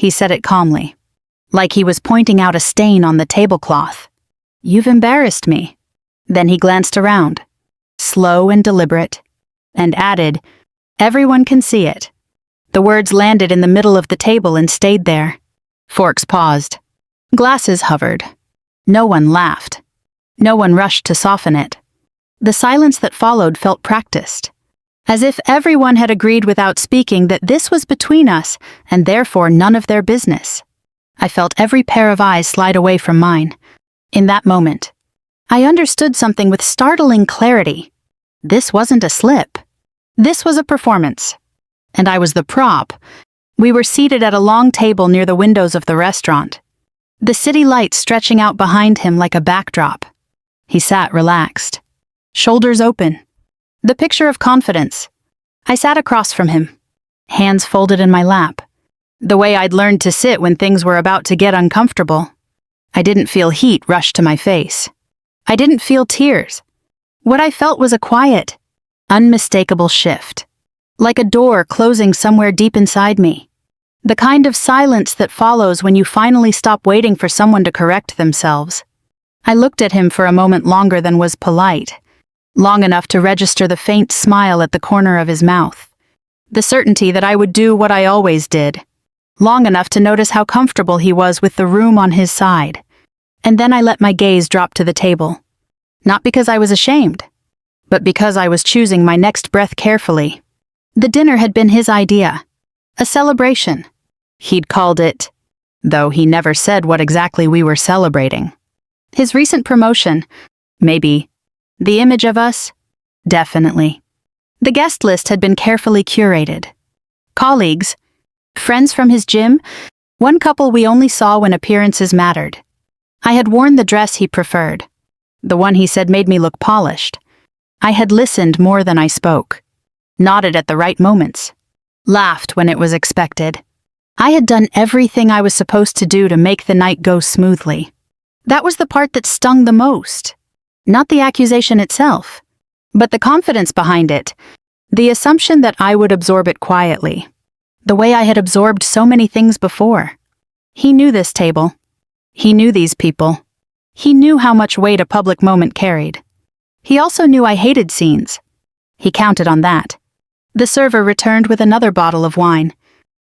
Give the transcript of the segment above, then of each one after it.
He said it calmly, like he was pointing out a stain on the tablecloth. "You've embarrassed me." Then he glanced around, slow and deliberate, and added, "Everyone can see it." The words landed in the middle of the table and stayed there. Forks paused. Glasses hovered. No one laughed. No one rushed to soften it. The silence that followed felt practiced, as if everyone had agreed without speaking that this was between us and therefore none of their business. I felt every pair of eyes slide away from mine. In that moment, I understood something with startling clarity. This wasn't a slip. This was a performance. And I was the prop. We were seated at a long table near the windows of the restaurant, the city lights stretching out behind him like a backdrop. He sat relaxed, shoulders open, the picture of confidence. I sat across from him, hands folded in my lap, the way I'd learned to sit when things were about to get uncomfortable. I didn't feel heat rush to my face. I didn't feel tears. What I felt was a quiet, unmistakable shift, like a door closing somewhere deep inside me. The kind of silence that follows when you finally stop waiting for someone to correct themselves. I looked at him for a moment longer than was polite, long enough to register the faint smile at the corner of his mouth, the certainty that I would do what I always did, long enough to notice how comfortable he was with the room on his side. And then I let my gaze drop to the table, not because I was ashamed, but because I was choosing my next breath carefully. The dinner had been his idea, a celebration. He'd called it, though he never said what exactly we were celebrating. His recent promotion, maybe. The image of us, definitely. The guest list had been carefully curated. Colleagues, friends from his gym, one couple we only saw when appearances mattered. I had worn the dress he preferred, the one he said made me look polished. I had listened more than I spoke, nodded at the right moments, laughed when it was expected. I had done everything I was supposed to do to make the night go smoothly. That was the part that stung the most. Not the accusation itself, but the confidence behind it, the assumption that I would absorb it quietly, the way I had absorbed so many things before. He knew this table. He knew these people. He knew how much weight a public moment carried. He also knew I hated scenes. He counted on that. The server returned with another bottle of wine,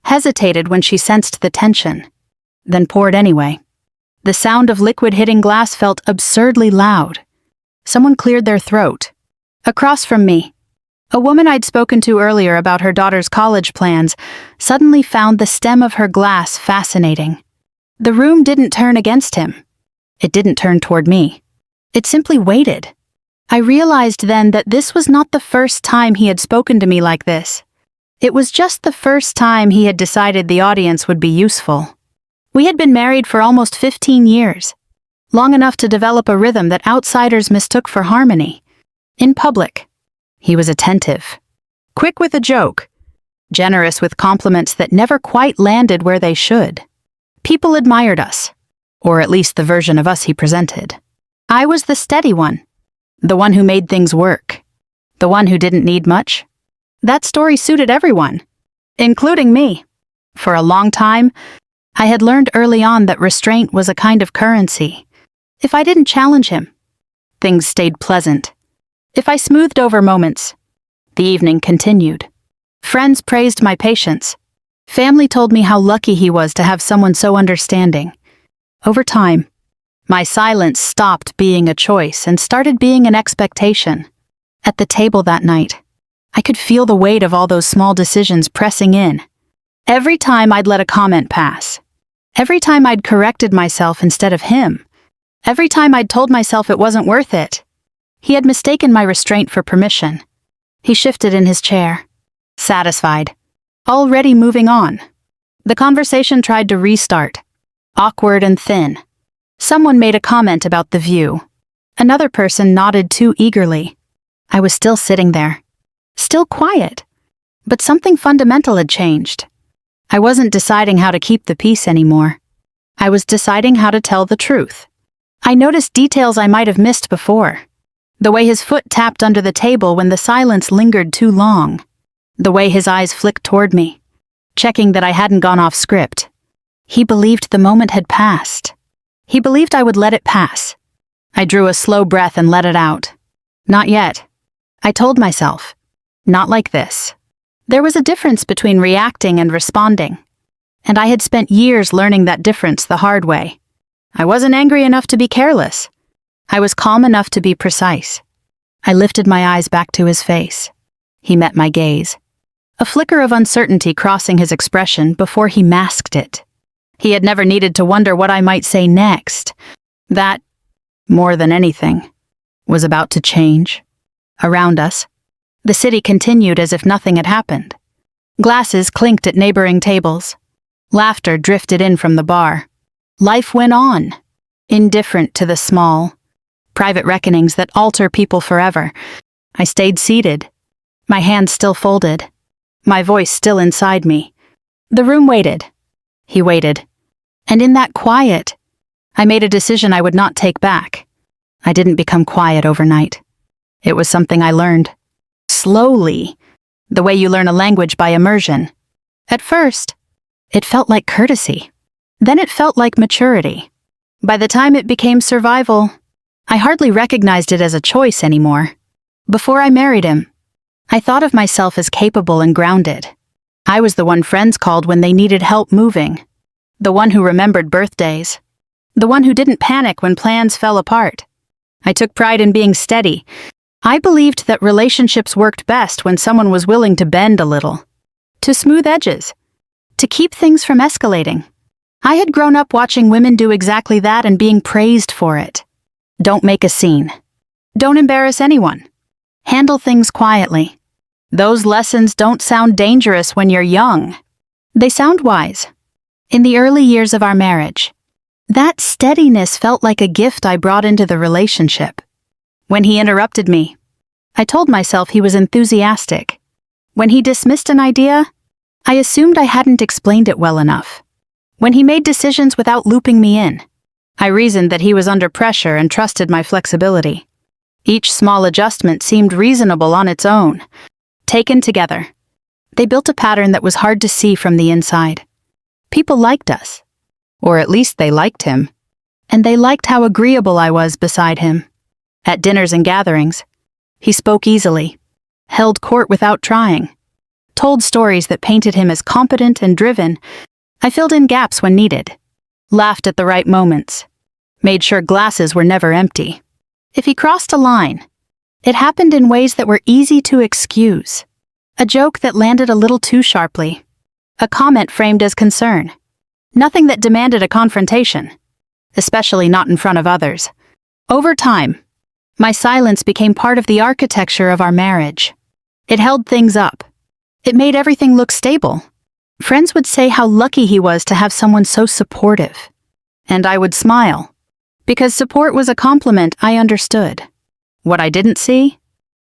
hesitated when she sensed the tension, then poured anyway. The sound of liquid hitting glass felt absurdly loud. Someone cleared their throat. Across from me, a woman I'd spoken to earlier about her daughter's college plans suddenly found the stem of her glass fascinating. The room didn't turn against him. It didn't turn toward me. It simply waited. I realized then that this was not the first time he had spoken to me like this. It was just the first time he had decided the audience would be useful. We had been married for almost 15 years, long enough to develop a rhythm that outsiders mistook for harmony. In public, he was attentive, quick with a joke, generous with compliments that never quite landed where they should. People admired us, or at least the version of us he presented. I was the steady one, the one who made things work, the one who didn't need much. That story suited everyone, including me. For a long time, I had learned early on that restraint was a kind of currency. If I didn't challenge him, things stayed pleasant. If I smoothed over moments, the evening continued. Friends praised my patience. Family told me how lucky he was to have someone so understanding. Over time, my silence stopped being a choice and started being an expectation. At the table that night, I could feel the weight of all those small decisions pressing in. Every time I'd let a comment pass, every time I'd corrected myself instead of him, every time I'd told myself it wasn't worth it, he had mistaken my restraint for permission. He shifted in his chair, satisfied, already moving on. The conversation tried to restart, awkward and thin. Someone made a comment about the view. Another person nodded too eagerly. I was still sitting there, still quiet, but something fundamental had changed. I wasn't deciding how to keep the peace anymore. I was deciding how to tell the truth. I noticed details I might have missed before. The way his foot tapped under the table when the silence lingered too long. The way his eyes flicked toward me, checking that I hadn't gone off script. He believed the moment had passed. He believed I would let it pass. I drew a slow breath and let it out. Not yet. I told myself. Not like this. There was a difference between reacting and responding. And I had spent years learning that difference the hard way. I wasn't angry enough to be careless. I was calm enough to be precise. I lifted my eyes back to his face. He met my gaze. A flicker of uncertainty crossing his expression before he masked it. He had never needed to wonder what I might say next. That, more than anything, was about to change. Around us, the city continued as if nothing had happened. Glasses clinked at neighboring tables. Laughter drifted in from the bar. Life went on, indifferent to the small, private reckonings that alter people forever. I stayed seated, my hands still folded, my voice still inside me. The room waited. He waited. And in that quiet, I made a decision I would not take back. I didn't become quiet overnight. It was something I learned. Slowly, the way you learn a language by immersion. At first, it felt like courtesy. Then it felt like maturity. By the time it became survival, I hardly recognized it as a choice anymore. Before I married him, I thought of myself as capable and grounded. I was the one friends called when they needed help moving. The one who remembered birthdays. The one who didn't panic when plans fell apart. I took pride in being steady. I believed that relationships worked best when someone was willing to bend a little, to smooth edges, to keep things from escalating. I had grown up watching women do exactly that and being praised for it. Don't make a scene. Don't embarrass anyone. Handle things quietly. Those lessons don't sound dangerous when you're young. They sound wise. In the early years of our marriage, that steadiness felt like a gift I brought into the relationship. When he interrupted me, I told myself he was enthusiastic. When he dismissed an idea, I assumed I hadn't explained it well enough. When he made decisions without looping me in, I reasoned that he was under pressure and trusted my flexibility. Each small adjustment seemed reasonable on its own. Taken together, they built a pattern that was hard to see from the inside. People liked us, or at least they liked him, and they liked how agreeable I was beside him. At dinners and gatherings, he spoke easily, held court without trying, told stories that painted him as competent and driven. I filled in gaps when needed, laughed at the right moments, made sure glasses were never empty. If he crossed a line, it happened in ways that were easy to excuse. A joke that landed a little too sharply, a comment framed as concern. Nothing that demanded a confrontation, especially not in front of others. Over time, my silence became part of the architecture of our marriage. It held things up. It made everything look stable. Friends would say how lucky he was to have someone so supportive. And I would smile, because support was a compliment I understood. What I didn't see,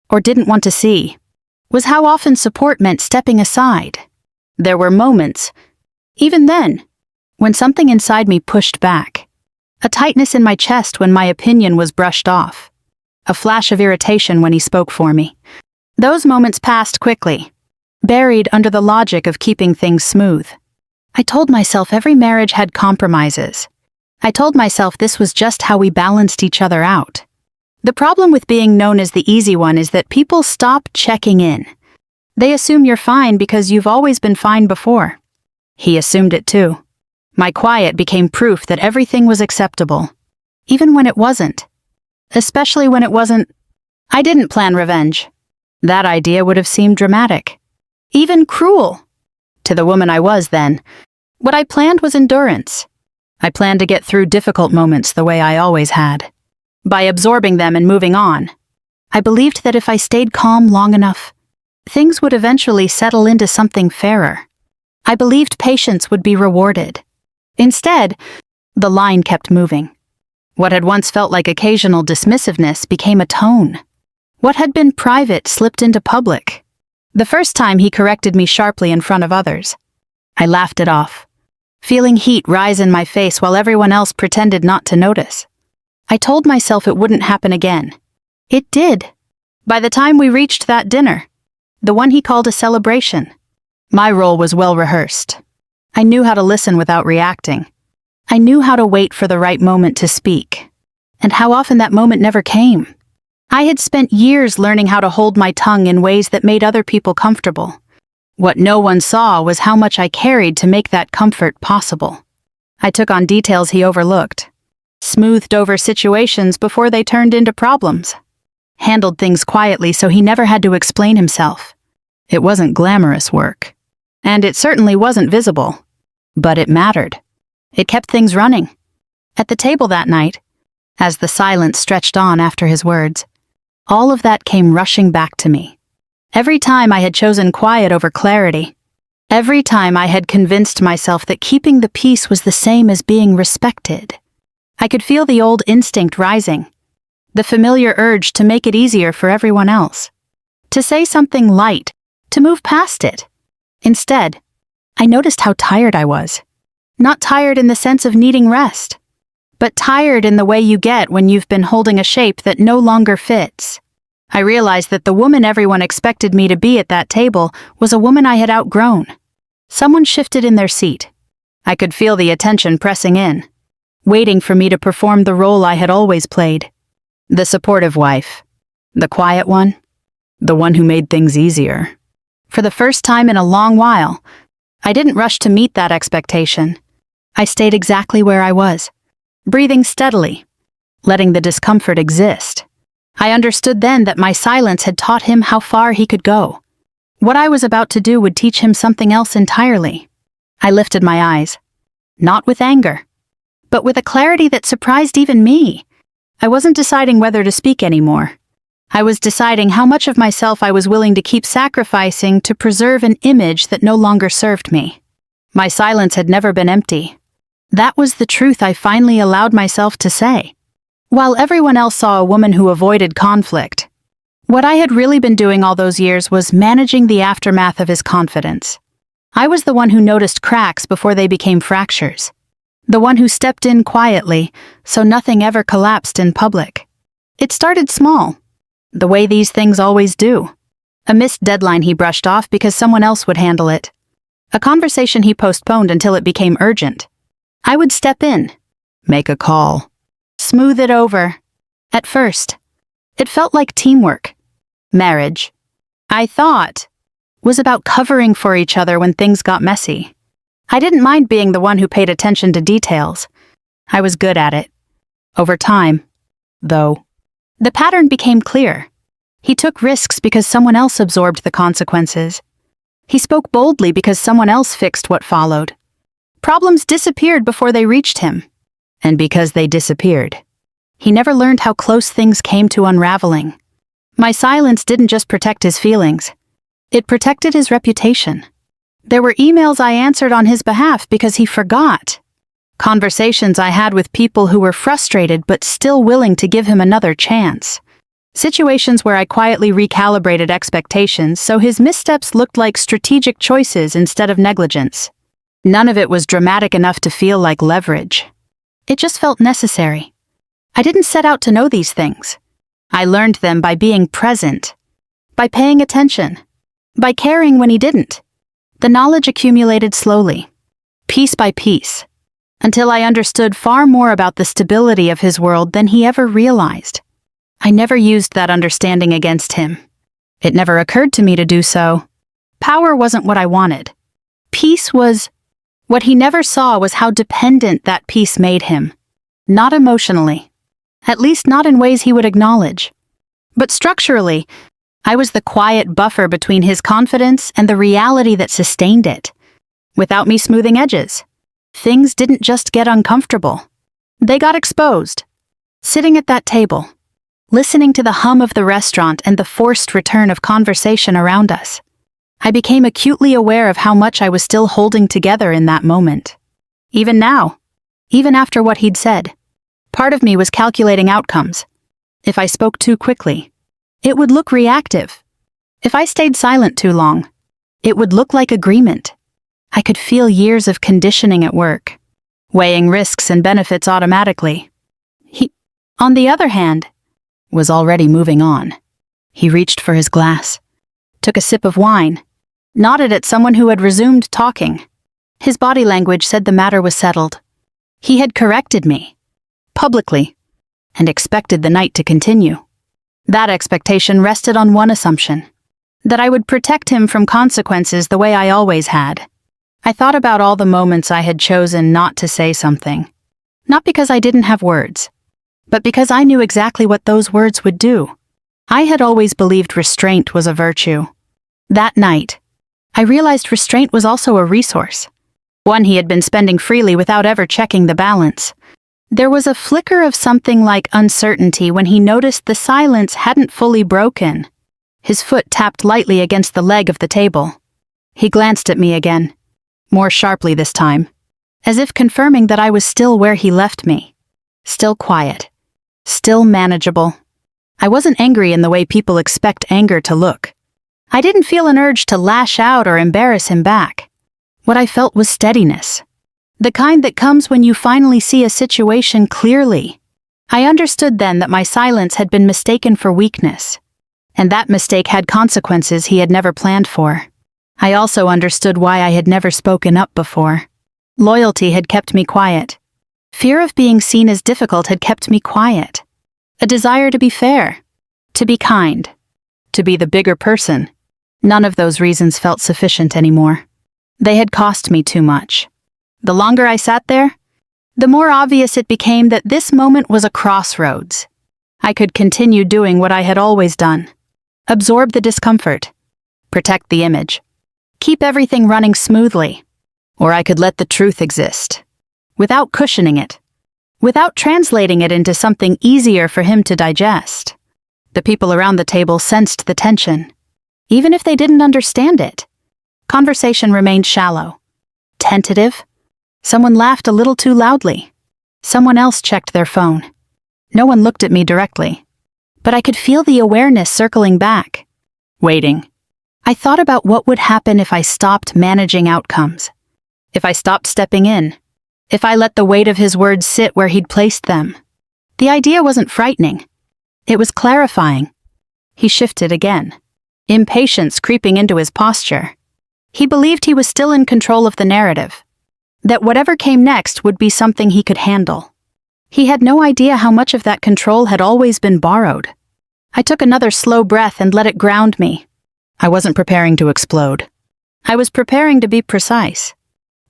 or didn't want to see, was how often support meant stepping aside. There were moments, even then, when something inside me pushed back. A tightness in my chest when my opinion was brushed off. A flash of irritation when he spoke for me. Those moments passed quickly, buried under the logic of keeping things smooth. I told myself every marriage had compromises. I told myself this was just how we balanced each other out. The problem with being known as the easy one is that people stop checking in. They assume you're fine because you've always been fine before. He assumed it too. My quiet became proof that everything was acceptable, even when it wasn't. Especially when it wasn't. I didn't plan revenge. That idea would have seemed dramatic, even cruel, to the woman I was then. What I planned was endurance. I planned to get through difficult moments the way I always had. By absorbing them and moving on, I believed that if I stayed calm long enough, things would eventually settle into something fairer. I believed patience would be rewarded. Instead, the line kept moving. What had once felt like occasional dismissiveness became a tone. What had been private slipped into public. The first time he corrected me sharply in front of others, I laughed it off, feeling heat rise in my face while everyone else pretended not to notice. I told myself it wouldn't happen again. It did. By the time we reached that dinner, the one he called a celebration, my role was well rehearsed. I knew how to listen without reacting. I knew how to wait for the right moment to speak. And how often that moment never came. I had spent years learning how to hold my tongue in ways that made other people comfortable. What no one saw was how much I carried to make that comfort possible. I took on details he overlooked, smoothed over situations before they turned into problems, handled things quietly so he never had to explain himself. It wasn't glamorous work, and it certainly wasn't visible, but it mattered. It kept things running. At the table that night, as the silence stretched on after his words, all of that came rushing back to me. Every time I had chosen quiet over clarity, every time I had convinced myself that keeping the peace was the same as being respected, I could feel the old instinct rising, the familiar urge to make it easier for everyone else, to say something light, to move past it. Instead, I noticed how tired I was. Not tired in the sense of needing rest, but tired in the way you get when you've been holding a shape that no longer fits. I realized that the woman everyone expected me to be at that table was a woman I had outgrown. Someone shifted in their seat. I could feel the attention pressing in, waiting for me to perform the role I had always played. The supportive wife. The quiet one. The one who made things easier. For the first time in a long while, I didn't rush to meet that expectation. I stayed exactly where I was, breathing steadily, letting the discomfort exist. I understood then that my silence had taught him how far he could go. What I was about to do would teach him something else entirely. I lifted my eyes, not with anger, but with a clarity that surprised even me. I wasn't deciding whether to speak anymore. I was deciding how much of myself I was willing to keep sacrificing to preserve an image that no longer served me. My silence had never been empty. That was the truth I finally allowed myself to say. While everyone else saw a woman who avoided conflict, what I had really been doing all those years was managing the aftermath of his confidence. I was the one who noticed cracks before they became fractures. The one who stepped in quietly, so nothing ever collapsed in public. It started small, the way these things always do. A missed deadline he brushed off because someone else would handle it. A conversation he postponed until it became urgent. I would step in, make a call, smooth it over. At first, it felt like teamwork. Marriage, I thought, was about covering for each other when things got messy. I didn't mind being the one who paid attention to details. I was good at it. Over time, though, the pattern became clear. He took risks because someone else absorbed the consequences. He spoke boldly because someone else fixed what followed. Problems disappeared before they reached him. And because they disappeared, he never learned how close things came to unraveling. My silence didn't just protect his feelings. It protected his reputation. There were emails I answered on his behalf because he forgot. Conversations I had with people who were frustrated but still willing to give him another chance. Situations where I quietly recalibrated expectations so his missteps looked like strategic choices instead of negligence. None of it was dramatic enough to feel like leverage. It just felt necessary. I didn't set out to know these things. I learned them by being present, by paying attention, by caring when he didn't. The knowledge accumulated slowly, piece by piece, until I understood far more about the stability of his world than he ever realized. I never used that understanding against him. It never occurred to me to do so. Power wasn't what I wanted. Peace was. What he never saw was how dependent that peace made him. Not emotionally. At least not in ways he would acknowledge. But structurally, I was the quiet buffer between his confidence and the reality that sustained it. Without me smoothing edges, things didn't just get uncomfortable. They got exposed. Sitting at that table, listening to the hum of the restaurant and the forced return of conversation around us, I became acutely aware of how much I was still holding together in that moment. Even now, even after what he'd said, part of me was calculating outcomes. If I spoke too quickly, it would look reactive. If I stayed silent too long, it would look like agreement. I could feel years of conditioning at work, weighing risks and benefits automatically. He, on the other hand, was already moving on. He reached for his glass, took a sip of wine, nodded at someone who had resumed talking. His body language said the matter was settled. He had corrected me, publicly, and expected the night to continue. That expectation rested on one assumption, that I would protect him from consequences the way I always had. I thought about all the moments I had chosen not to say something, not because I didn't have words, but because I knew exactly what those words would do. I had always believed restraint was a virtue. That night, I realized restraint was also a resource, one he had been spending freely without ever checking the balance. There was a flicker of something like uncertainty when he noticed the silence hadn't fully broken. His foot tapped lightly against the leg of the table. He glanced at me again, more sharply this time, as if confirming that I was still where he left me. Still quiet. Still manageable. I wasn't angry in the way people expect anger to look. I didn't feel an urge to lash out or embarrass him back. What I felt was steadiness. The kind that comes when you finally see a situation clearly. I understood then that my silence had been mistaken for weakness, and that mistake had consequences he had never planned for. I also understood why I had never spoken up before. Loyalty had kept me quiet. Fear of being seen as difficult had kept me quiet. A desire to be fair, to be kind, to be the bigger person. None of those reasons felt sufficient anymore. They had cost me too much. The longer I sat there, the more obvious it became that this moment was a crossroads. I could continue doing what I had always done. Absorb the discomfort. Protect the image. Keep everything running smoothly. Or I could let the truth exist, without cushioning it, without translating it into something easier for him to digest. The people around the table sensed the tension, even if they didn't understand it. Conversation remained shallow, tentative. Someone laughed a little too loudly. Someone else checked their phone. No one looked at me directly, but I could feel the awareness circling back, waiting. I thought about what would happen if I stopped managing outcomes, if I stopped stepping in, if I let the weight of his words sit where he'd placed them. The idea wasn't frightening. It was clarifying. He shifted again, impatience creeping into his posture. He believed he was still in control of the narrative, that whatever came next would be something he could handle. He had no idea how much of that control had always been borrowed. I took another slow breath and let it ground me. I wasn't preparing to explode. I was preparing to be precise.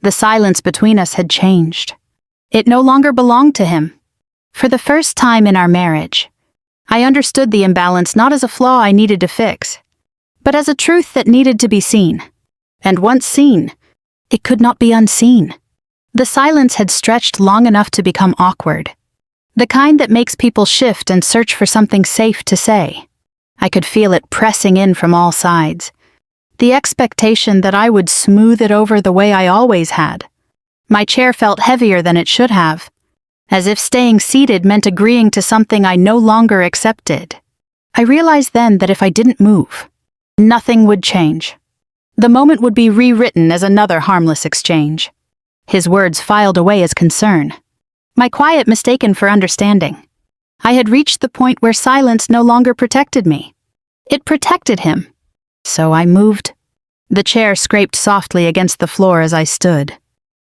The silence between us had changed. It no longer belonged to him. For the first time in our marriage, I understood the imbalance not as a flaw I needed to fix, but as a truth that needed to be seen. And once seen, it could not be unseen. The silence had stretched long enough to become awkward, the kind that makes people shift and search for something safe to say. I could feel it pressing in from all sides, the expectation that I would smooth it over the way I always had. My chair felt heavier than it should have, as if staying seated meant agreeing to something I no longer accepted. I realized then that if I didn't move, nothing would change. The moment would be rewritten as another harmless exchange. His words filed away as concern, my quiet mistaken for understanding. I had reached the point where silence no longer protected me. It protected him. So I moved. The chair scraped softly against the floor as I stood,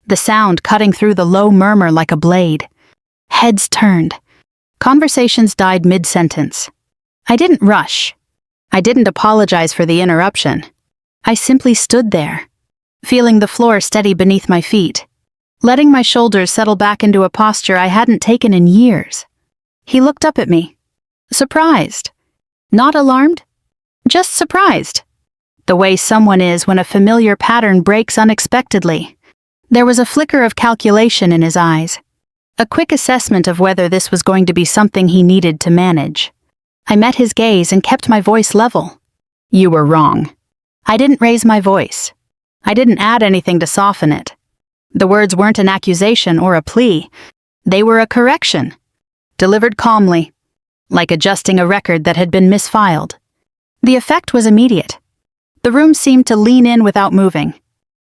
the sound cutting through the low murmur like a blade. Heads turned. Conversations died mid-sentence. I didn't rush. I didn't apologize for the interruption. I simply stood there, feeling the floor steady beneath my feet, letting my shoulders settle back into a posture I hadn't taken in years. He looked up at me, surprised. Not alarmed, just surprised. The way someone is when a familiar pattern breaks unexpectedly. There was a flicker of calculation in his eyes, a quick assessment of whether this was going to be something he needed to manage. I met his gaze and kept my voice level. You were wrong. I didn't raise my voice. I didn't add anything to soften it. The words weren't an accusation or a plea. They were a correction, delivered calmly, like adjusting a record that had been misfiled. The effect was immediate. The room seemed to lean in without moving,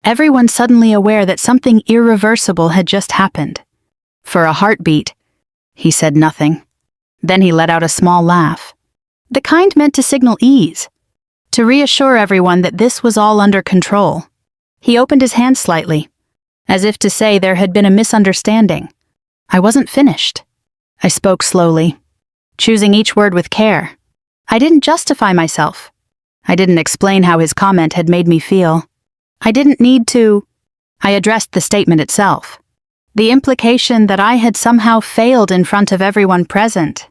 everyone suddenly aware that something irreversible had just happened. For a heartbeat, he said nothing. Then he let out a small laugh, the kind meant to signal ease, to reassure everyone that this was all under control. He opened his hand slightly, as if to say there had been a misunderstanding. I wasn't finished. I spoke slowly, choosing each word with care. I didn't justify myself. I didn't explain how his comment had made me feel. I didn't need to. I addressed the statement itself. The implication that I had somehow failed in front of everyone present.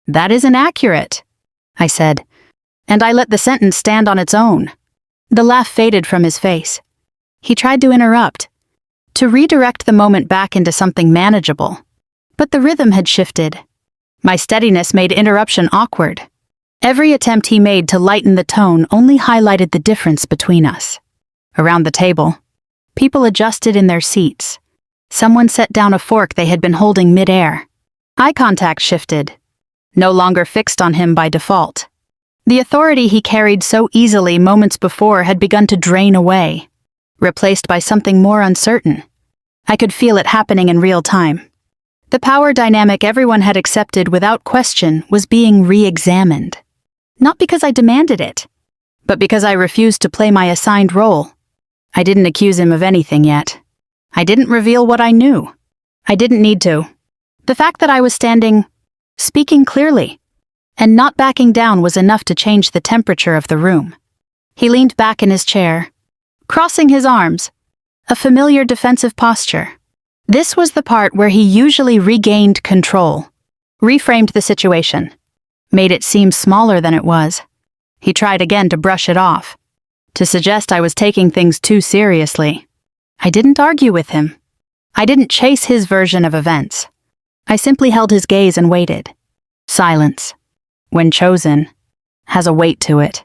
That isn't accurate, I said, and I let the sentence stand on its own. The laugh faded from his face. He tried to interrupt, to redirect the moment back into something manageable. But the rhythm had shifted. My steadiness made interruption awkward. Every attempt he made to lighten the tone only highlighted the difference between us. Around the table, people adjusted in their seats. Someone set down a fork they had been holding mid-air. Eye contact shifted, no longer fixed on him by default. The authority he carried so easily moments before had begun to drain away, replaced by something more uncertain. I could feel it happening in real time. The power dynamic everyone had accepted without question was being re-examined. Not because I demanded it, but because I refused to play my assigned role. I didn't accuse him of anything yet. I didn't reveal what I knew. I didn't need to. The fact that I was standing, speaking clearly, and not backing down was enough to change the temperature of the room. He leaned back in his chair, crossing his arms, a familiar defensive posture. This was the part where he usually regained control, reframed the situation, made it seem smaller than it was. He tried again to brush it off, to suggest I was taking things too seriously. I didn't argue with him. I didn't chase his version of events. I simply held his gaze and waited. Silence, when chosen, has a weight to it.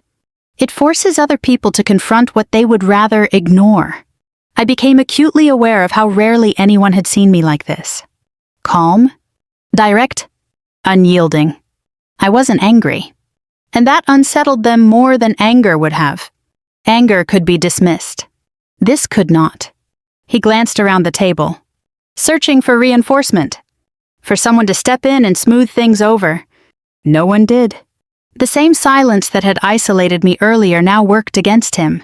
It forces other people to confront what they would rather ignore. I became acutely aware of how rarely anyone had seen me like this. Calm, direct, unyielding. I wasn't angry, and that unsettled them more than anger would have. Anger could be dismissed. This could not. He glanced around the table, searching for reinforcement, for someone to step in and smooth things over. No one did. The same silence that had isolated me earlier now worked against him.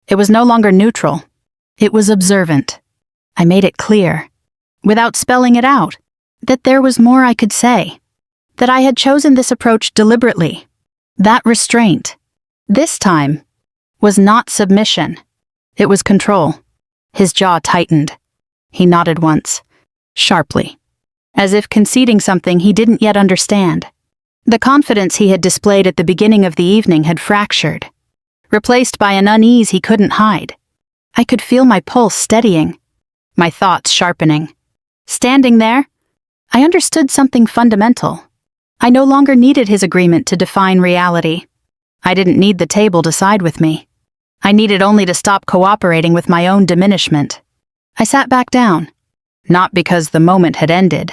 It was no longer neutral. It was observant. I made it clear, without spelling it out, that there was more I could say, that I had chosen this approach deliberately. That restraint, this time, was not submission. It was control. His jaw tightened. He nodded once, sharply, as if conceding something he didn't yet understand. The confidence he had displayed at the beginning of the evening had fractured, replaced by an unease he couldn't hide. I could feel my pulse steadying, my thoughts sharpening. Standing there, I understood something fundamental. I no longer needed his agreement to define reality. I didn't need the table to side with me. I needed only to stop cooperating with my own diminishment. I sat back down, not because the moment had ended,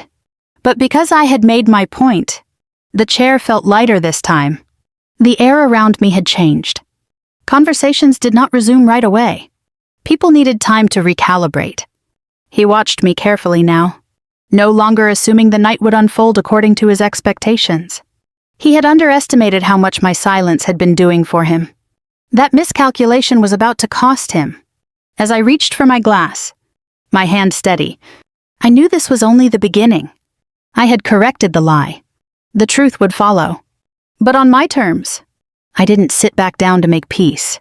but because I had made my point. The chair felt lighter this time. The air around me had changed. Conversations did not resume right away. People needed time to recalibrate. He watched me carefully now, no longer assuming the night would unfold according to his expectations. He had underestimated how much my silence had been doing for him. That miscalculation was about to cost him. As I reached for my glass, my hand steady, I knew this was only the beginning. I had corrected the lie. The truth would follow. But on my terms. I didn't sit back down to make peace.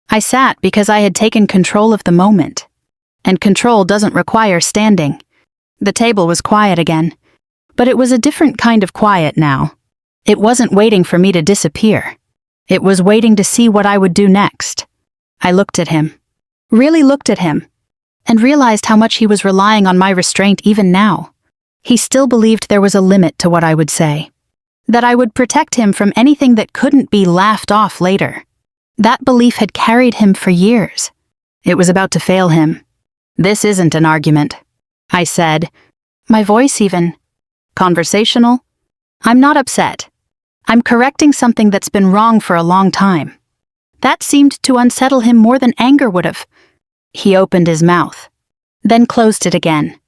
I sat because I had taken control of the moment. And control doesn't require standing. The table was quiet again. But it was a different kind of quiet now. It wasn't waiting for me to disappear. It was waiting to see what I would do next. I looked at him, really looked at him, and realized how much he was relying on my restraint even now. He still believed there was a limit to what I would say, that I would protect him from anything that couldn't be laughed off later. That belief had carried him for years. It was about to fail him. This isn't an argument, I said, my voice even conversational. I'm not upset. I'm correcting something that's been wrong for a long time. That seemed to unsettle him more than anger would have. He opened his mouth, then closed it again,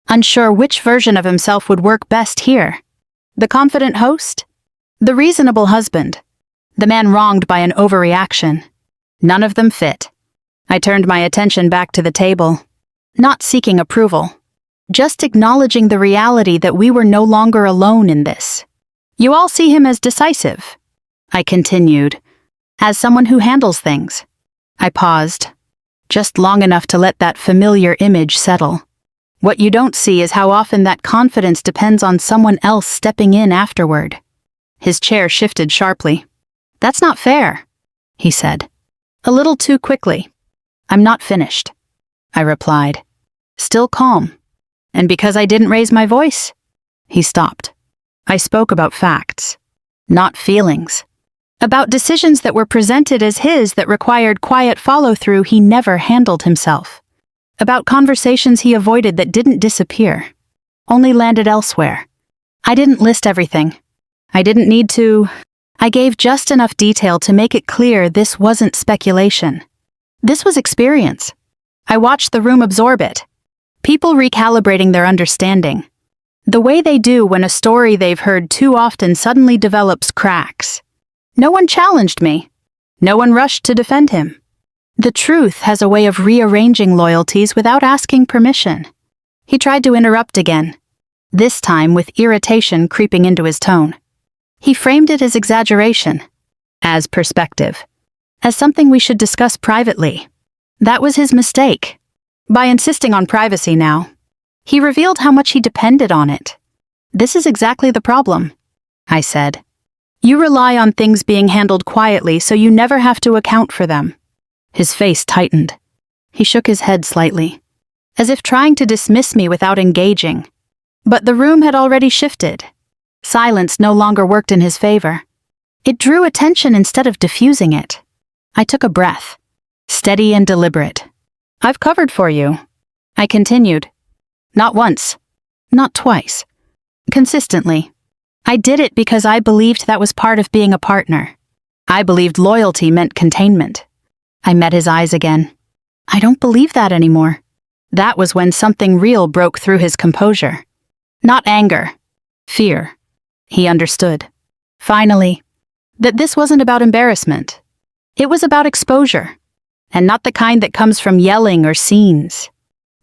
unsure which version of himself would work best here. The confident host? The reasonable husband? The man wronged by an overreaction? None of them fit. I turned my attention back to the table. not seeking approval, just acknowledging the reality that we were no longer alone in this. You all see him as decisive, I continued, as someone who handles things. I paused, just long enough to let that familiar image settle. What you don't see is how often that confidence depends on someone else stepping in afterward. His chair shifted sharply. That's not fair, he said, a little too quickly. I'm not finished, I replied, still calm. And because I didn't raise my voice, he stopped. I spoke about facts, not feelings. About decisions that were presented as his that required quiet follow-through he never handled himself. About conversations he avoided that didn't disappear, only landed elsewhere. I didn't list everything. I didn't need to. I gave just enough detail to make it clear this wasn't speculation. This was experience. I watched the room absorb it. People recalibrating their understanding. The way they do when a story they've heard too often suddenly develops cracks. No one challenged me. No one rushed to defend him. The truth has a way of rearranging loyalties without asking permission. He tried to interrupt again, this time with irritation creeping into his tone. He framed it as exaggeration, as perspective, as something we should discuss privately. That was his mistake. By insisting on privacy now, he revealed how much he depended on it. This is exactly the problem, I said. You rely on things being handled quietly so you never have to account for them. His face tightened. He shook his head slightly, as if trying to dismiss me without engaging. But the room had already shifted. Silence no longer worked in his favor. It drew attention instead of diffusing it. I took a breath, steady and deliberate. I've covered for you, I continued. Not once, not twice. Consistently. I did it because I believed that was part of being a partner. I believed loyalty meant containment. I met his eyes again. I don't believe that anymore. That was when something real broke through his composure. Not anger, fear. He understood. Finally, that this wasn't about embarrassment. It was about exposure, and not the kind that comes from yelling or scenes.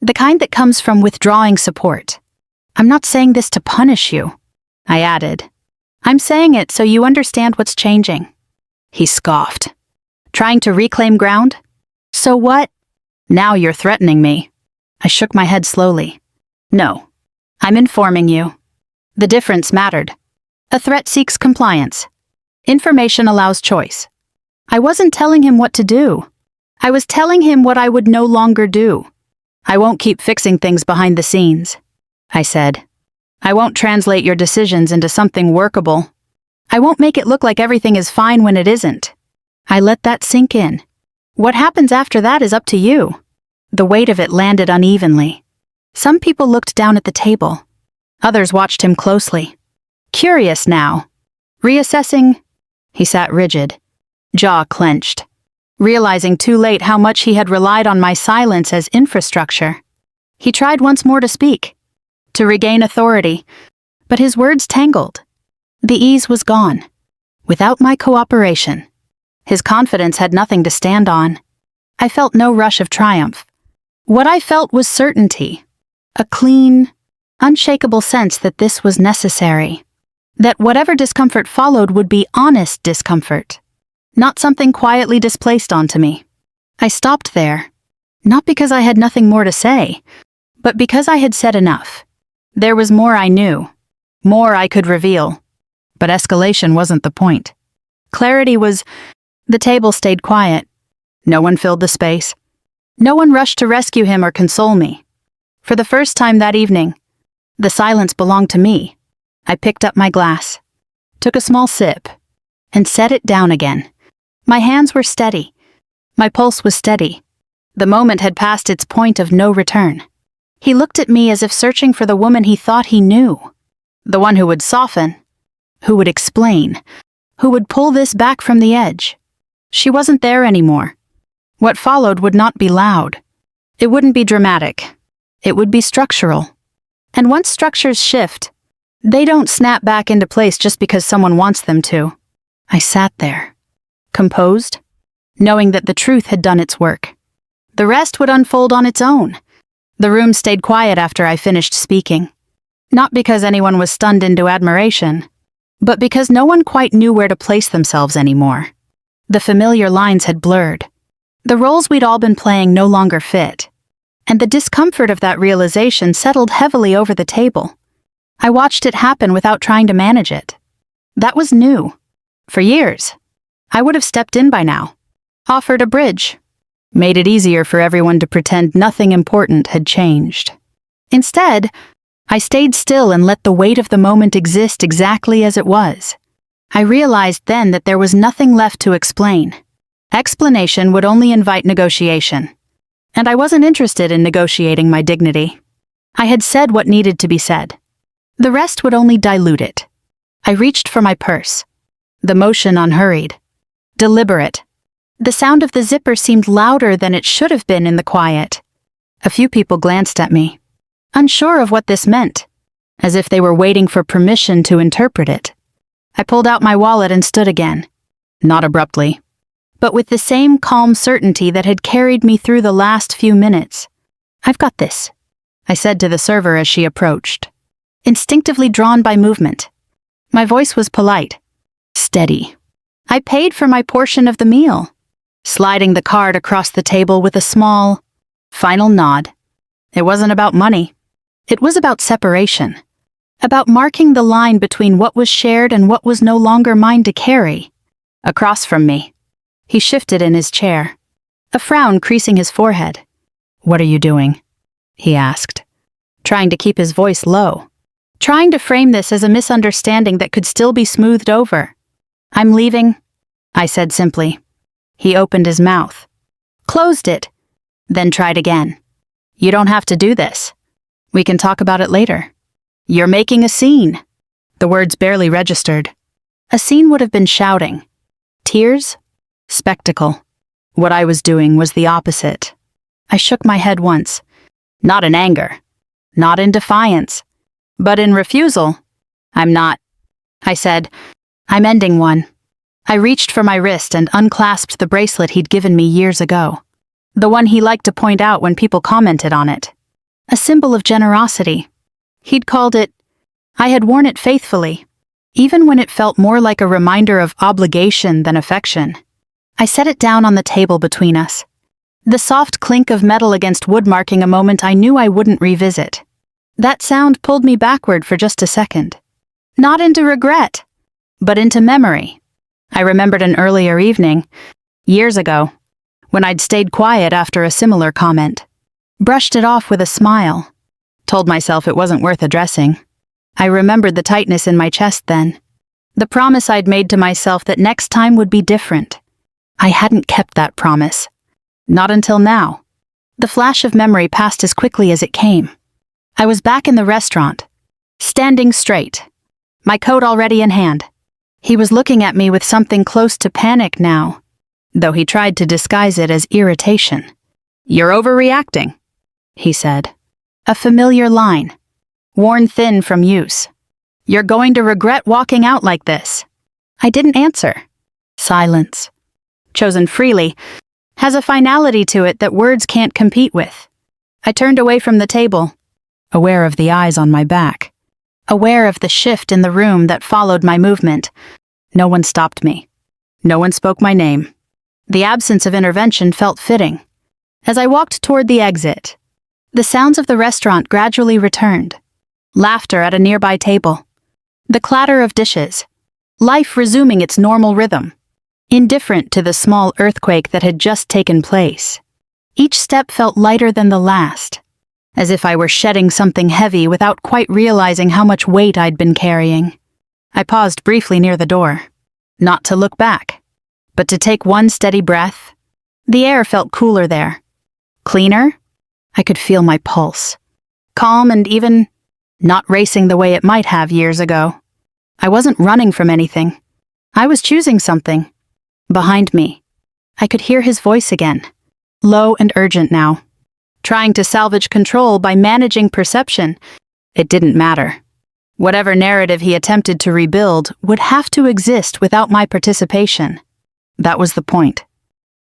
The kind that comes from withdrawing support. I'm not saying this to punish you, I added. I'm saying it so you understand what's changing. He scoffed. Trying to reclaim ground? So what? Now you're threatening me. I shook my head slowly. No, I'm informing you. The difference mattered. A threat seeks compliance. Information allows choice. I wasn't telling him what to do. I was telling him what I would no longer do. I won't keep fixing things behind the scenes, I said. I won't translate your decisions into something workable. I won't make it look like everything is fine when it isn't. I let that sink in. What happens after that is up to you. The weight of it landed unevenly. Some people looked down at the table. Others watched him closely. Curious now. Reassessing. He sat rigid, jaw clenched, realizing too late how much he had relied on my silence as infrastructure. He tried once more to speak, to regain authority, but his words tangled. The ease was gone. Without my cooperation, his confidence had nothing to stand on. I felt no rush of triumph. What I felt was certainty, a clean, unshakable sense that this was necessary, that whatever discomfort followed would be honest discomfort, not something quietly displaced onto me. I stopped there, not because I had nothing more to say, but because I had said enough. There was more I knew, more I could reveal, but escalation wasn't the point. Clarity was. The table stayed quiet. No one filled the space. No one rushed to rescue him or console me. For the first time that evening, the silence belonged to me. I picked up my glass, took a small sip, and set it down again. My hands were steady. My pulse was steady. The moment had passed its point of no return. He looked at me as if searching for the woman he thought he knew. The one who would soften, who would explain, who would pull this back from the edge. She wasn't there anymore. What followed would not be loud. It wouldn't be dramatic. It would be structural. And once structures shift, they don't snap back into place just because someone wants them to. I sat there, composed, knowing that the truth had done its work. The rest would unfold on its own, The room stayed quiet after I finished speaking. Not because anyone was stunned into admiration, but because no one quite knew where to place themselves anymore. The familiar lines had blurred. The roles we'd all been playing no longer fit. And the discomfort of that realization settled heavily over the table. I watched it happen without trying to manage it. That was new. For years. I would have stepped in by now. Offered a bridge. Made it easier for everyone to pretend nothing important had changed. Instead, I stayed still and let the weight of the moment exist exactly as it was. I realized then that there was nothing left to explain. Explanation would only invite negotiation. And I wasn't interested in negotiating my dignity. I had said what needed to be said. The rest would only dilute it. I reached for my purse. The motion unhurried. Deliberate. The sound of the zipper seemed louder than it should have been in the quiet. A few people glanced at me, unsure of what this meant, as if they were waiting for permission to interpret it. I pulled out my wallet and stood again, not abruptly, but with the same calm certainty that had carried me through the last few minutes. "I've got this," I said to the server as she approached, instinctively drawn by movement. My voice was polite, steady. I paid for my portion of the meal, sliding the card across the table with a small, final nod. It wasn't about money. It was about separation. About marking the line between what was shared and what was no longer mine to carry. Across from me, he shifted in his chair, a frown creasing his forehead. "What are you doing?" he asked, trying to keep his voice low, trying to frame this as a misunderstanding that could still be smoothed over. "I'm leaving," I said simply. He opened his mouth, closed it, then tried again. "You don't have to do this. We can talk about it later. You're making a scene." The words barely registered. A scene would have been shouting. Tears? Spectacle. What I was doing was the opposite. I shook my head once. Not in anger. Not in defiance. But in refusal. "I'm not," I said. "I'm ending one." I reached for my wrist and unclasped the bracelet he'd given me years ago. The one he liked to point out when people commented on it. A symbol of generosity. He'd called it. I had worn it faithfully, even when it felt more like a reminder of obligation than affection. I set it down on the table between us. The soft clink of metal against wood marking a moment I knew I wouldn't revisit. That sound pulled me backward for just a second. Not into regret, but into memory. I remembered an earlier evening, years ago, when I'd stayed quiet after a similar comment. Brushed it off with a smile. Told myself it wasn't worth addressing. I remembered the tightness in my chest then. The promise I'd made to myself that next time would be different. I hadn't kept that promise. Not until now. The flash of memory passed as quickly as it came. I was back in the restaurant, standing straight, my coat already in hand. He was looking at me with something close to panic now, though he tried to disguise it as irritation. "You're overreacting," he said. A familiar line, worn thin from use. "You're going to regret walking out like this." I didn't answer. Silence, chosen freely, has a finality to it that words can't compete with. I turned away from the table, aware of the eyes on my back, aware of the shift in the room that followed my movement. No one stopped me. No one spoke my name. The absence of intervention felt fitting. As I walked toward the exit, the sounds of the restaurant gradually returned. Laughter at a nearby table. The clatter of dishes. Life resuming its normal rhythm. Indifferent to the small earthquake that had just taken place. Each step felt lighter than the last, as if I were shedding something heavy without quite realizing how much weight I'd been carrying. I paused briefly near the door, not to look back, but to take one steady breath. The air felt cooler there. Cleaner? I could feel my pulse. Calm and even not racing the way it might have years ago. I wasn't running from anything. I was choosing something. Behind me, I could hear his voice again, low and urgent now. Trying to salvage control by managing perception. It didn't matter. Whatever narrative he attempted to rebuild would have to exist without my participation. That was the point.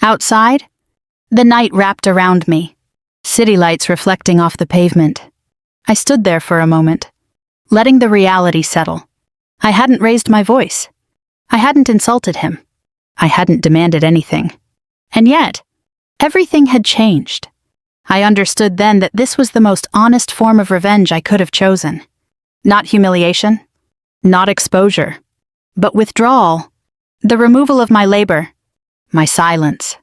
Outside, the night wrapped around me, city lights reflecting off the pavement. I stood there for a moment, letting the reality settle. I hadn't raised my voice. I hadn't insulted him. I hadn't demanded anything. And yet, everything had changed. I understood then that this was the most honest form of revenge I could have chosen. Not humiliation, not exposure, but withdrawal, the removal of my labor, my silence,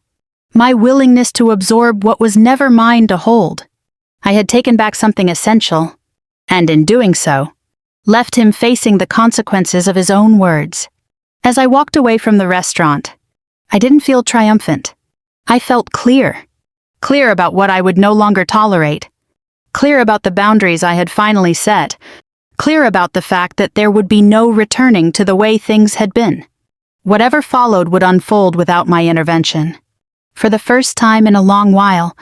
my willingness to absorb what was never mine to hold. I had taken back something essential, and in doing so, left him facing the consequences of his own words. As I walked away from the restaurant, I didn't feel triumphant. I felt clear. Clear about what I would no longer tolerate. Clear about the boundaries I had finally set. Clear about the fact that there would be no returning to the way things had been. Whatever followed would unfold without my intervention. For the first time in a long while,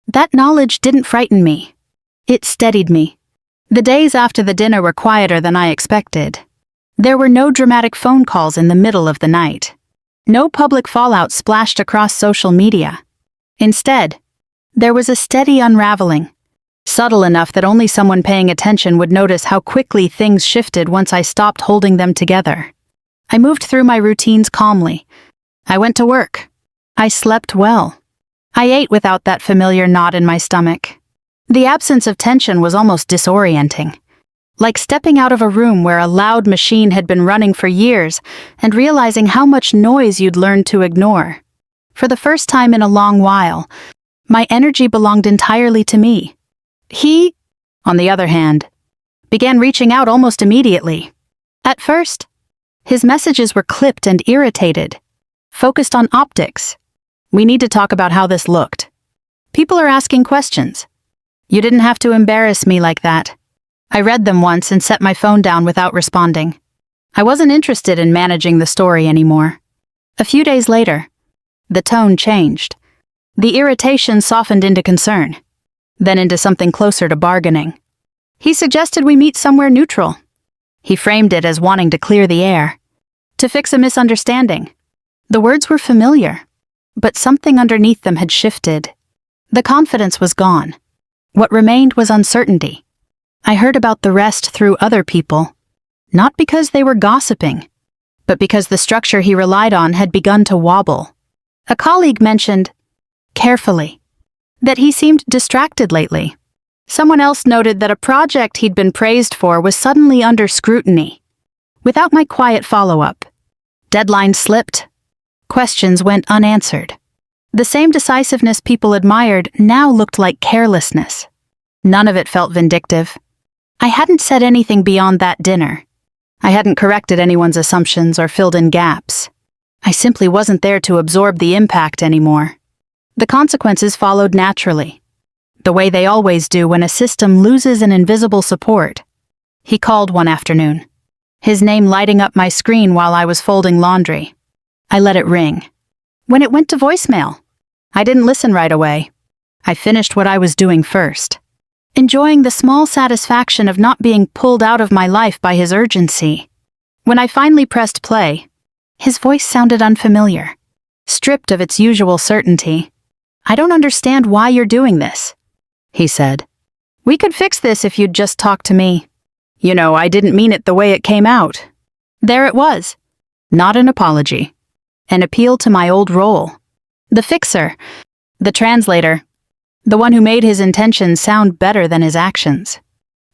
that knowledge didn't frighten me. It steadied me. The days after the dinner were quieter than I expected. There were no dramatic phone calls in the middle of the night. No public fallout splashed across social media. Instead, there was a steady unraveling, subtle enough that only someone paying attention would notice how quickly things shifted once I stopped holding them together. I moved through my routines calmly. I went to work. I slept well. I ate without that familiar knot in my stomach. The absence of tension was almost disorienting, like stepping out of a room where a loud machine had been running for years and realizing how much noise you'd learned to ignore. For the first time in a long while, my energy belonged entirely to me. He, on the other hand, began reaching out almost immediately. At first, his messages were clipped and irritated, focused on optics. We need to talk about how this looked. People are asking questions. You didn't have to embarrass me like that. I read them once and set my phone down without responding. I wasn't interested in managing the story anymore. A few days later, the tone changed. The irritation softened into concern, then into something closer to bargaining. He suggested we meet somewhere neutral. He framed it as wanting to clear the air, to fix a misunderstanding. The words were familiar, but something underneath them had shifted. The confidence was gone. What remained was uncertainty. I heard about the rest through other people, not because they were gossiping, but because the structure he relied on had begun to wobble. A colleague mentioned, carefully, that he seemed distracted lately. Someone else noted that a project he'd been praised for was suddenly under scrutiny. Without my quiet follow-up, deadlines slipped. Questions went unanswered. The same decisiveness people admired now looked like carelessness. None of it felt vindictive. I hadn't said anything beyond that dinner. I hadn't corrected anyone's assumptions or filled in gaps. I simply wasn't there to absorb the impact anymore. The consequences followed naturally, the way they always do when a system loses an invisible support. He called one afternoon, his name lighting up my screen while I was folding laundry. I let it ring. When it went to voicemail, I didn't listen right away. I finished what I was doing first, enjoying the small satisfaction of not being pulled out of my life by his urgency. When I finally pressed play, his voice sounded unfamiliar, stripped of its usual certainty. "I don't understand why you're doing this," he said. "We could fix this if you'd just talk to me. You know, I didn't mean it the way it came out." There it was. Not an apology. An appeal to my old role. The fixer. The translator. The one who made his intentions sound better than his actions.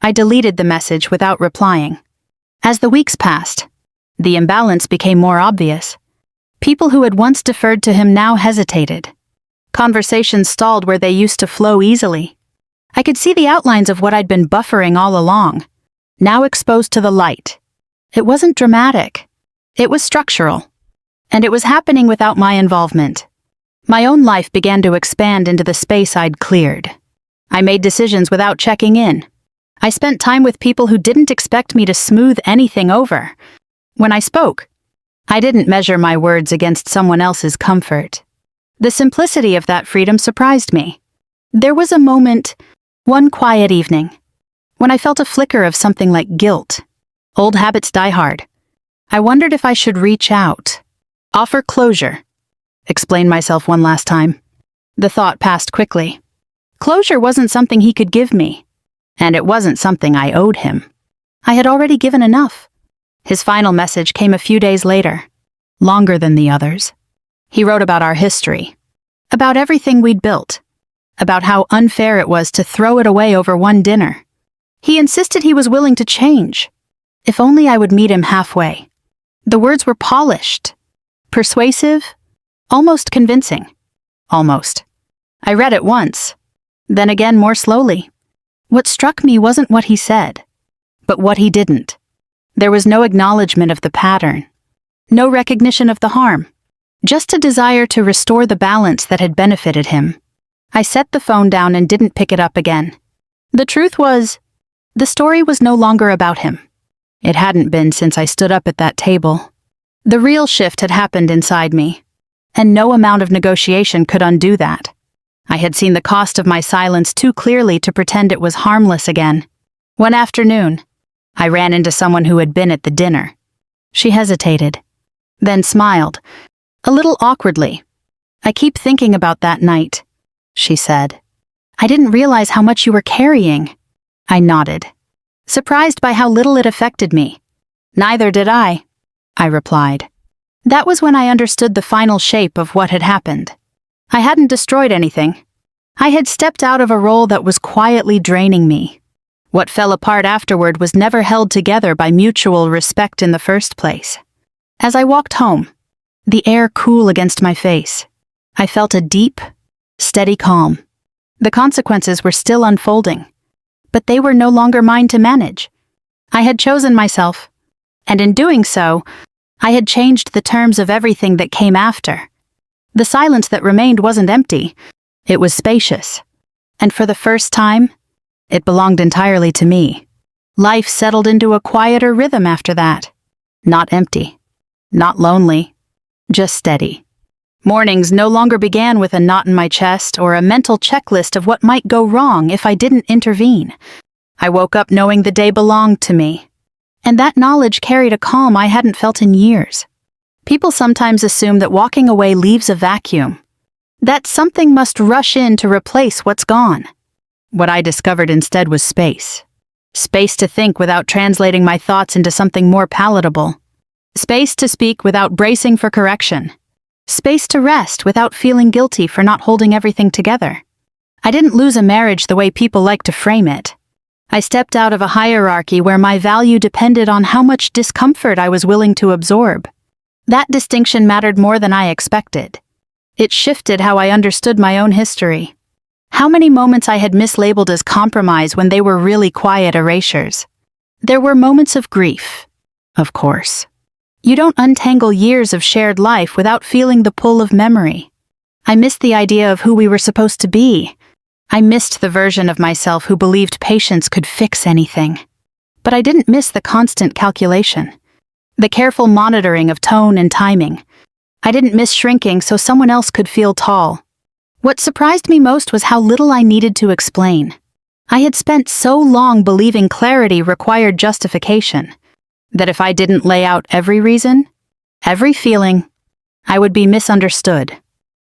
I deleted the message without replying. As the weeks passed, the imbalance became more obvious. People who had once deferred to him now hesitated. Conversations stalled where they used to flow easily. I could see the outlines of what I'd been buffering all along, now exposed to the light. It wasn't dramatic. It was structural. And it was happening without my involvement. My own life began to expand into the space I'd cleared. I made decisions without checking in. I spent time with people who didn't expect me to smooth anything over. When I spoke, I didn't measure my words against someone else's comfort. The simplicity of that freedom surprised me. There was a moment, one quiet evening, when I felt a flicker of something like guilt. Old habits die hard. I wondered if I should reach out, offer closure, explain myself one last time. The thought passed quickly. Closure wasn't something he could give me, and it wasn't something I owed him. I had already given enough. His final message came a few days later, longer than the others. He wrote about our history, about everything we'd built, about how unfair it was to throw it away over one dinner. He insisted he was willing to change, if only I would meet him halfway. The words were polished, persuasive, almost convincing. Almost. I read it once, then again more slowly. What struck me wasn't what he said, but what he didn't. There was no acknowledgement of the pattern, no recognition of the harm, just a desire to restore the balance that had benefited him. I set the phone down and didn't pick it up again. The truth was, the story was no longer about him. It hadn't been since I stood up at that table. The real shift had happened inside me, and no amount of negotiation could undo that. I had seen the cost of my silence too clearly to pretend it was harmless again. One afternoon, I ran into someone who had been at the dinner. She hesitated, then smiled, a little awkwardly. "I keep thinking about that night," she said. "I didn't realize how much you were carrying." I nodded, surprised by how little it affected me. "Neither did I replied. That was when I understood the final shape of what had happened. I hadn't destroyed anything. I had stepped out of a role that was quietly draining me. What fell apart afterward was never held together by mutual respect in the first place. As I walked home, the air cool against my face, I felt a deep, steady calm. The consequences were still unfolding, but they were no longer mine to manage. I had chosen myself, and in doing so, I had changed the terms of everything that came after. The silence that remained wasn't empty, it was spacious. And for the first time, it belonged entirely to me. Life settled into a quieter rhythm after that. Not empty, not lonely, just steady. Mornings no longer began with a knot in my chest or a mental checklist of what might go wrong if I didn't intervene. I woke up knowing the day belonged to me. And that knowledge carried a calm I hadn't felt in years. People sometimes assume that walking away leaves a vacuum, that something must rush in to replace what's gone. What I discovered instead was space. Space to think without translating my thoughts into something more palatable. Space to speak without bracing for correction. Space to rest without feeling guilty for not holding everything together. I didn't lose a marriage the way people like to frame it. I stepped out of a hierarchy where my value depended on how much discomfort I was willing to absorb. That distinction mattered more than I expected. It shifted how I understood my own history. How many moments I had mislabeled as compromise when they were really quiet erasures. There were moments of grief, of course. You don't untangle years of shared life without feeling the pull of memory. I missed the idea of who we were supposed to be. I missed the version of myself who believed patience could fix anything. But I didn't miss the constant calculation, the careful monitoring of tone and timing. I didn't miss shrinking so someone else could feel tall. What surprised me most was how little I needed to explain. I had spent so long believing clarity required justification, that if I didn't lay out every reason, every feeling, I would be misunderstood.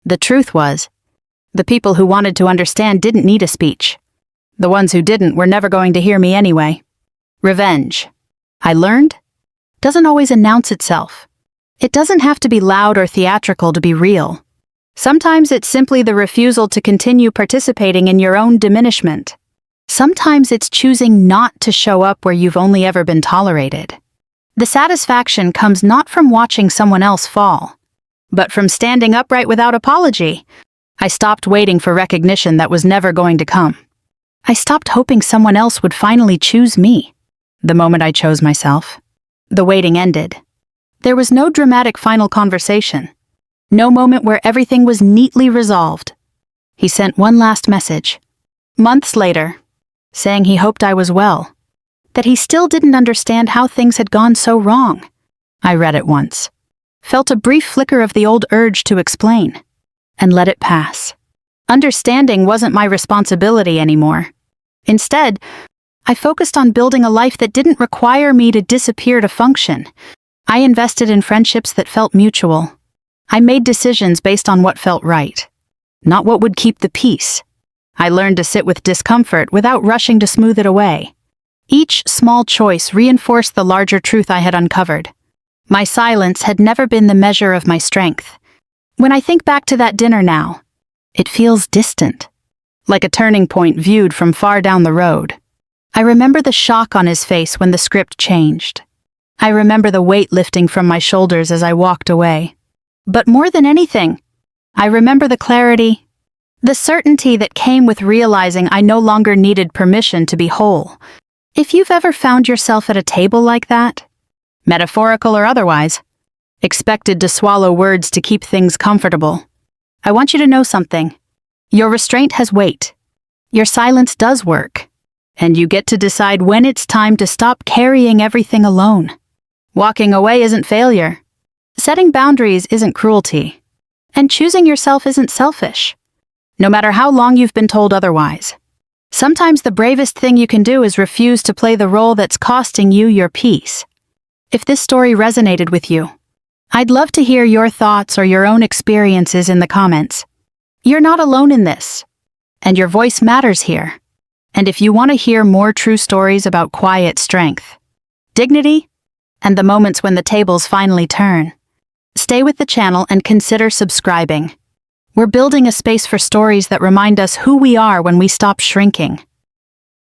The truth was, the people who wanted to understand didn't need a speech. The ones who didn't were never going to hear me anyway. Revenge, I learned, doesn't always announce itself. It doesn't have to be loud or theatrical to be real. Sometimes it's simply the refusal to continue participating in your own diminishment. Sometimes it's choosing not to show up where you've only ever been tolerated. The satisfaction comes not from watching someone else fall, but from standing upright without apology. I stopped waiting for recognition that was never going to come. I stopped hoping someone else would finally choose me. The moment I chose myself, the waiting ended. There was no dramatic final conversation, no moment where everything was neatly resolved. He sent one last message, months later, saying he hoped I was well, that he still didn't understand how things had gone so wrong. I read it once, felt a brief flicker of the old urge to explain, and let it pass. Understanding wasn't my responsibility anymore. Instead, I focused on building a life that didn't require me to disappear to function. I invested in friendships that felt mutual. I made decisions based on what felt right, not what would keep the peace. I learned to sit with discomfort without rushing to smooth it away. Each small choice reinforced the larger truth I had uncovered. My silence had never been the measure of my strength. When I think back to that dinner now, it feels distant, like a turning point viewed from far down the road. I remember the shock on his face when the script changed. I remember the weight lifting from my shoulders as I walked away. But more than anything, I remember the clarity, the certainty that came with realizing I no longer needed permission to be whole. If you've ever found yourself at a table like that, metaphorical or otherwise, expected to swallow words to keep things comfortable, I want you to know something. Your restraint has weight. Your silence does work. And you get to decide when it's time to stop carrying everything alone. Walking away isn't failure. Setting boundaries isn't cruelty. And choosing yourself isn't selfish. No matter how long you've been told otherwise. Sometimes the bravest thing you can do is refuse to play the role that's costing you your peace. If this story resonated with you, I'd love to hear your thoughts or your own experiences in the comments. You're not alone in this, and your voice matters here. And if you want to hear more true stories about quiet strength, dignity, and the moments when the tables finally turn, stay with the channel and consider subscribing. We're building a space for stories that remind us who we are when we stop shrinking.